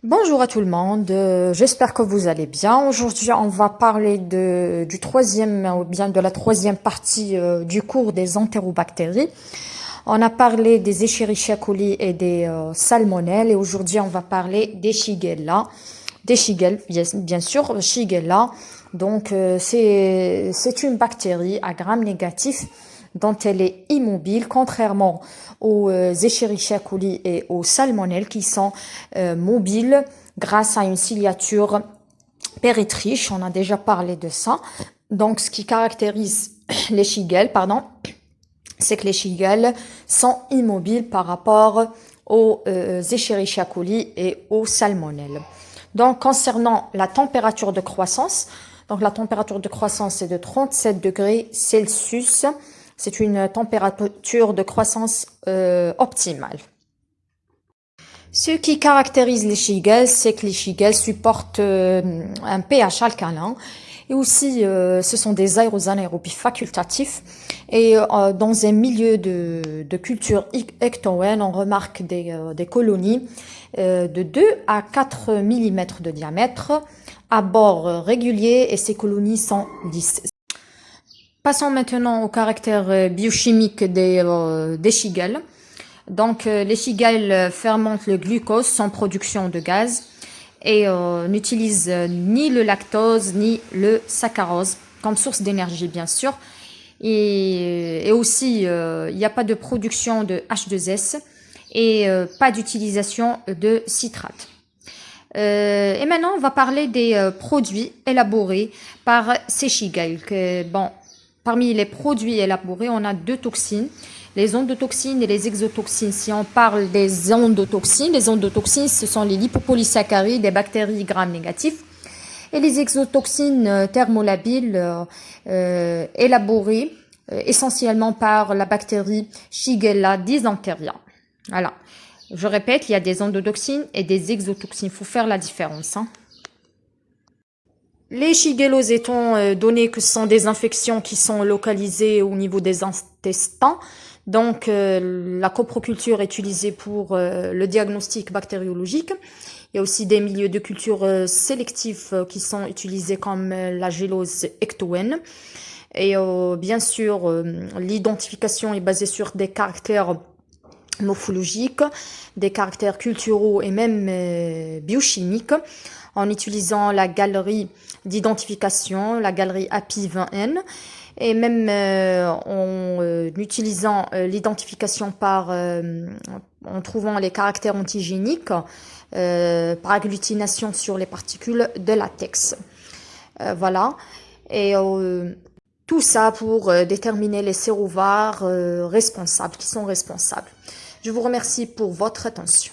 Bonjour à tout le monde, j'espère que vous allez bien. Aujourd'hui, on va parler du troisième ou bien de la troisième partie du cours des entérobactéries. On a parlé des Escherichia coli et des salmonelles et aujourd'hui, on va parler des Shigella. Des Shigelles, bien sûr, Shigella. Donc, c'est une bactérie à gram négatif dont elle est immobile, contrairement aux Escherichia coli et aux salmonelles qui sont mobiles grâce à une ciliature péritriche. On a déjà parlé de ça. Donc, ce qui caractérise les Shigelles, c'est que les Shigelles sont immobiles par rapport aux Escherichia coli et aux salmonelles. Donc, concernant la température de croissance, donc la température de croissance est de 37 degrés Celsius. C'est une température de croissance optimale. Ce qui caractérise les Shigelles, c'est que les Shigelles supportent un pH alcalin et aussi ce sont des aérobies facultatifs et dans un milieu de culture ectoène, on remarque des colonies de 2 à 4 mm de diamètre à bord régulier et ces colonies sont lisses. Passons maintenant au caractère biochimique des Shigelles. Donc, les Shigelles fermentent le glucose sans production de gaz et n'utilisent ni le lactose ni le saccharose comme source d'énergie, bien sûr. Et aussi, il n'y a pas de production de H2S et pas d'utilisation de citrate. Et maintenant, on va parler des produits élaborés par ces Shigelles. Bon, parmi les produits élaborés, on a deux toxines, les endotoxines et les exotoxines. Si on parle des endotoxines, ce sont les lipopolysaccharides des bactéries gram négatifs. Et les exotoxines thermolabiles élaborées essentiellement par la bactérie Shigella dysenteria. Voilà. Je répète, il y a des endotoxines et des exotoxines. Il faut faire la différence. Les shigelloses étant donné que ce sont des infections qui sont localisées au niveau des intestins, donc la coproculture est utilisée pour le diagnostic bactériologique. Il y a aussi des milieux de culture sélectifs qui sont utilisés comme la gélose ectoène. Et bien sûr, l'identification est basée sur des caractères morphologiques, des caractères culturaux et même biochimiques, en utilisant la galerie d'identification, la galerie API20N, et même en utilisant l'identification en trouvant les caractères antigéniques par agglutination sur les particules de latex. Voilà. Et tout ça pour déterminer les sérovars responsables, qui sont responsables. Je vous remercie pour votre attention.